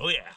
Oh yeah.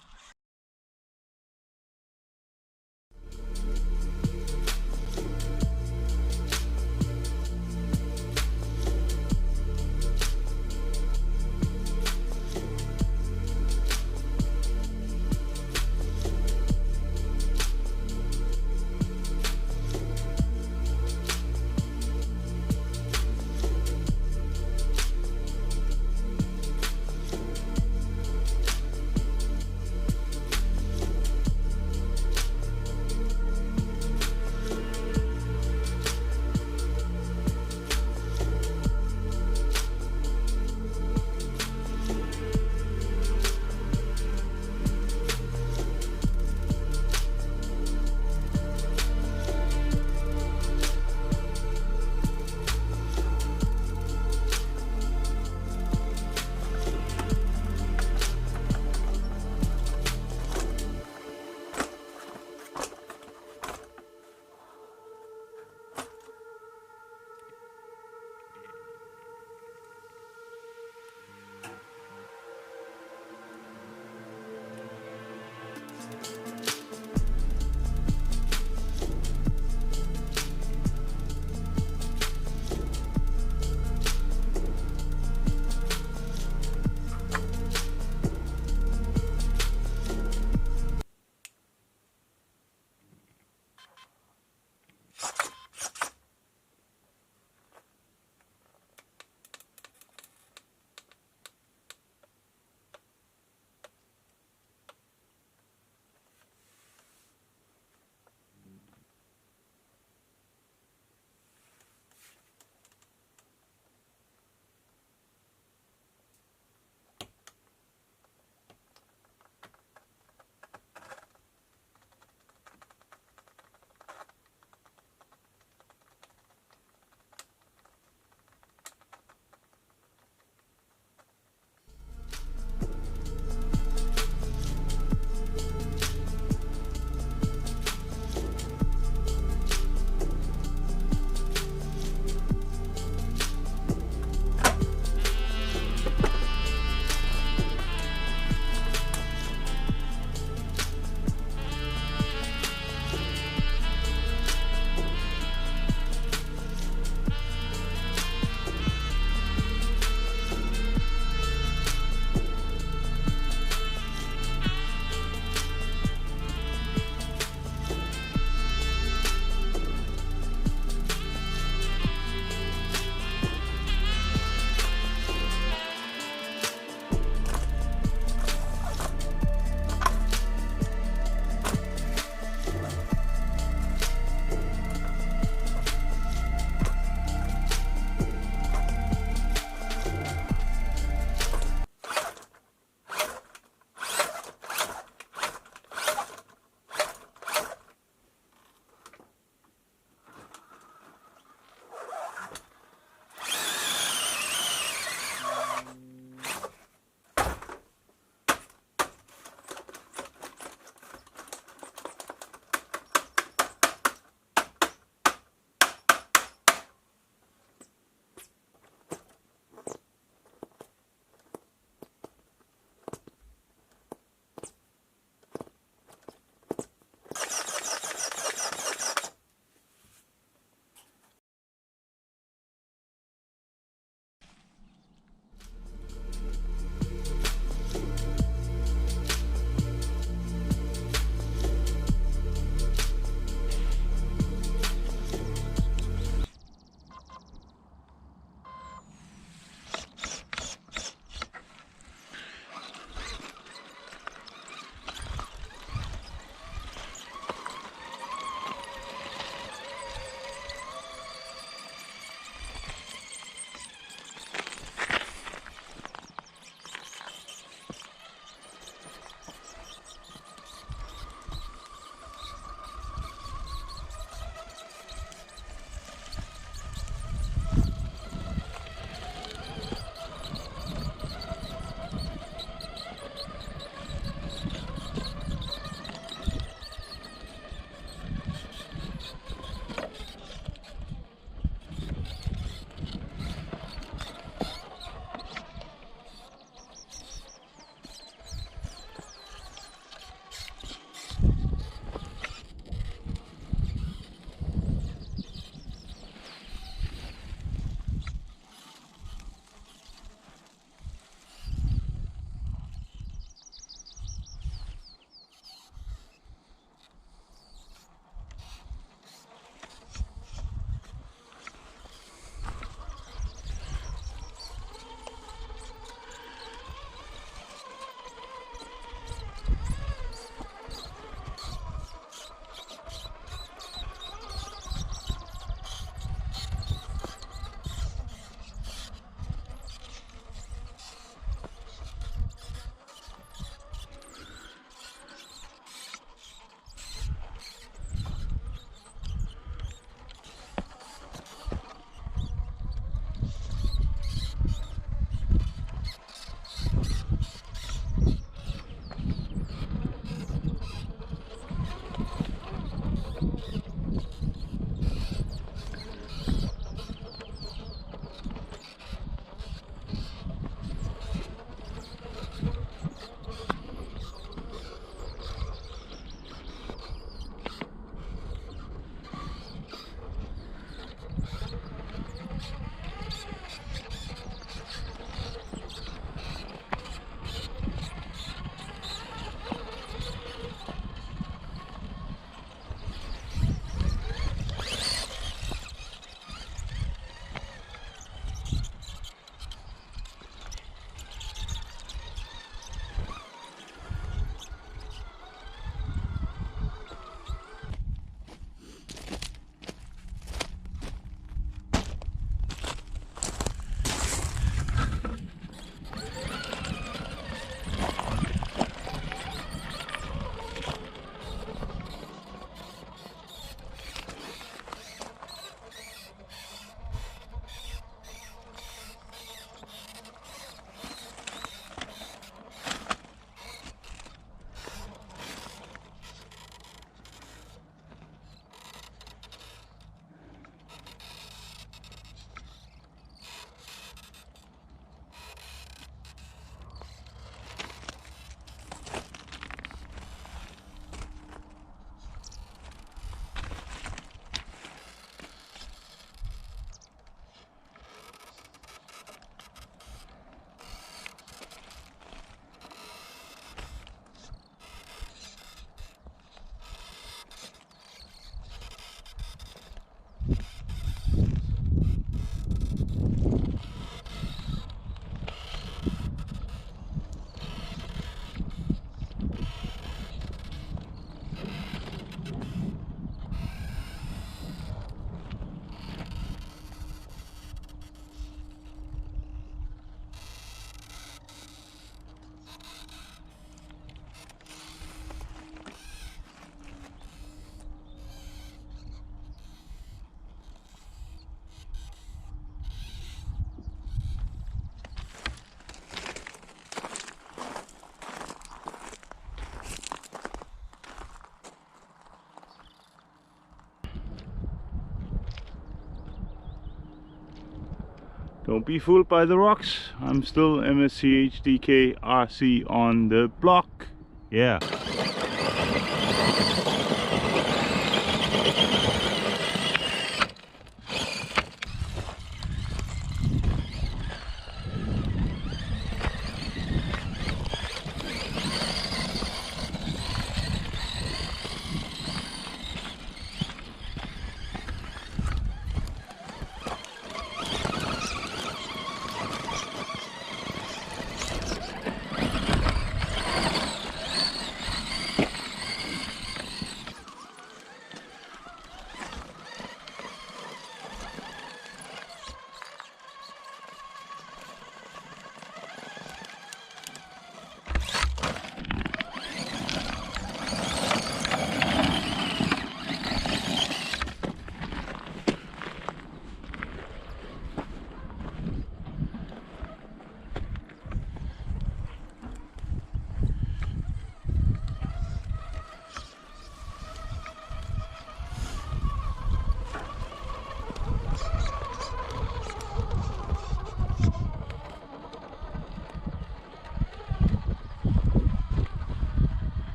Don't be fooled by the rocks. I'm still MSCHDK RC on the block. Yeah.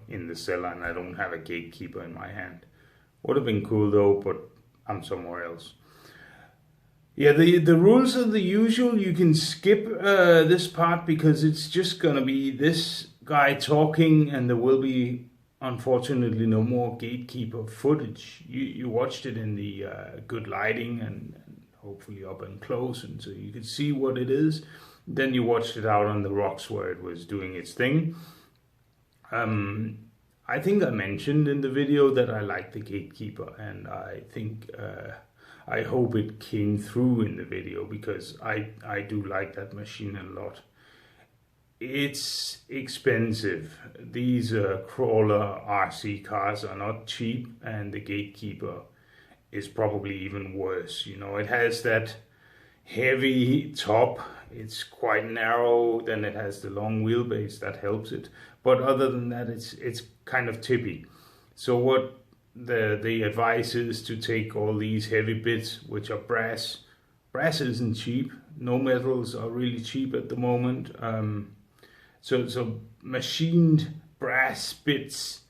In the cellar, and I don't have a Gatekeeper in my hand. Would have been cool though, but I'm somewhere else. Yeah, the rules are the usual. You can skip this part because it's just gonna be this guy talking, and there will be unfortunately no more Gatekeeper footage. You watched it in the good lighting and hopefully up and close, and so you could see what it is. Then you watched it out on the rocks where it was doing its thing. I think I mentioned in the video that I like the Gatekeeper, and I think I hope it came through in the video because I do like that machine a lot. It's expensive. These crawler RC cars are not cheap, and the Gatekeeper is probably even worse. You know, it has that heavy top, it's quite narrow, then it has the long wheelbase that helps it, but other than that it's kind of tippy. So what the advice is to take all these heavy bits, which are brass. Brass isn't cheap, no metals are really cheap at the moment. So machined brass bits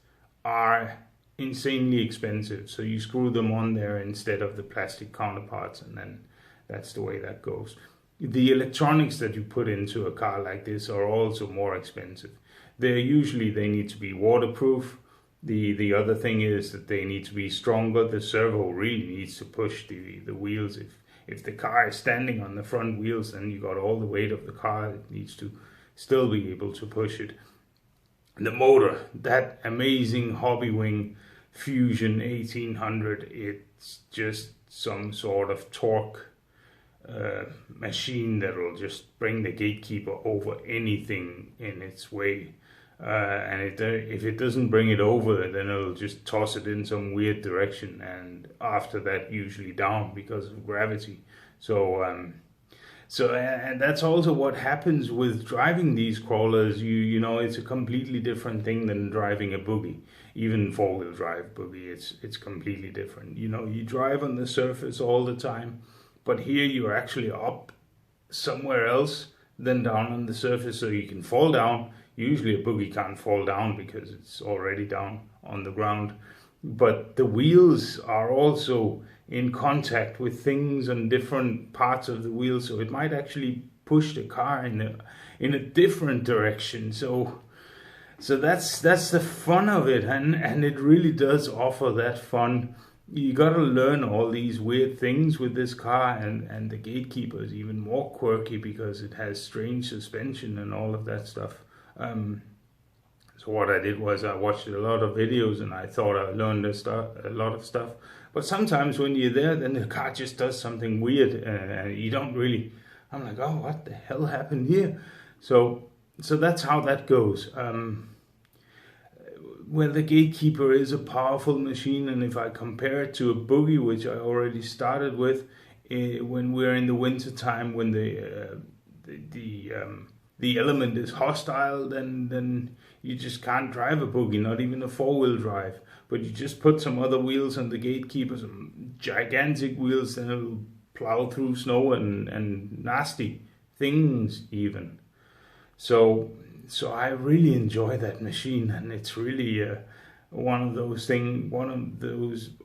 are insanely expensive, so you screw them on there instead of the plastic counterparts, and then that's the way that goes. The electronics that you put into a car like this are also more expensive. They need to be waterproof. The other thing is that they need to be stronger. The servo really needs to push the wheels. If the car is standing on the front wheels, then you got all the weight of the car. It needs to still be able to push it. The motor, that amazing Hobbywing Fusion 1800, it's just some sort of torque machine that will just bring the Gatekeeper over anything in its way. And if it doesn't bring it over, then it'll just toss it in some weird direction, and after that usually down because of gravity. So and that's also what happens with driving these crawlers. You know, it's a completely different thing than driving a buggy. Even four-wheel drive buggy, it's completely different. You know, you drive on the surface all the time, but here you're actually up somewhere else than down on the surface, so you can fall down. Usually a buggy can't fall down because it's already down on the ground. But the wheels are also in contact with things on different parts of the wheel, so it might actually push the car in a different direction. So that's the fun of it, and it really does offer that fun. You gotta learn all these weird things with this car, and the Gatekeeper is even more quirky because it has strange suspension and all of that stuff. So what I did was I watched a lot of videos, and I thought I learned a lot of stuff. But sometimes when you're there, then the car just does something weird, and you don't really. I'm like, oh, what the hell happened here? So that's how that goes. well, the Gatekeeper is a powerful machine, and if I compare it to a buggy, which I already started with, when we're in the winter time, when the element is hostile, then you just can't drive a buggy, not even a 4-wheel drive. But you just put some other wheels on the Gatekeeper, some gigantic wheels, and it'll plow through snow and nasty things even. So I really enjoy that machine, and it's really one of those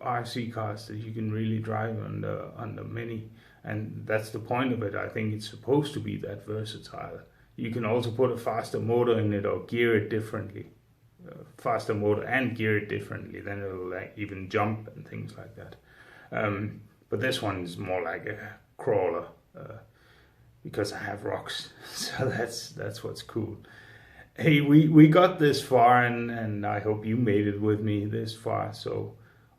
RC cars that you can really drive on the Mini, and that's the point of it. I think it's supposed to be that versatile. You can also put a faster motor in it or gear it differently, faster motor and gear it differently. Then it'll even jump and things like that. But this one is more like a crawler because I have rocks, so that's what's cool. Hey, we got this far, and I hope you made it with me this far. So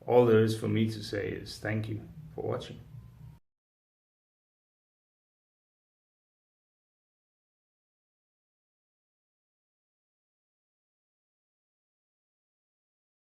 all there is for me to say is thank you for watching.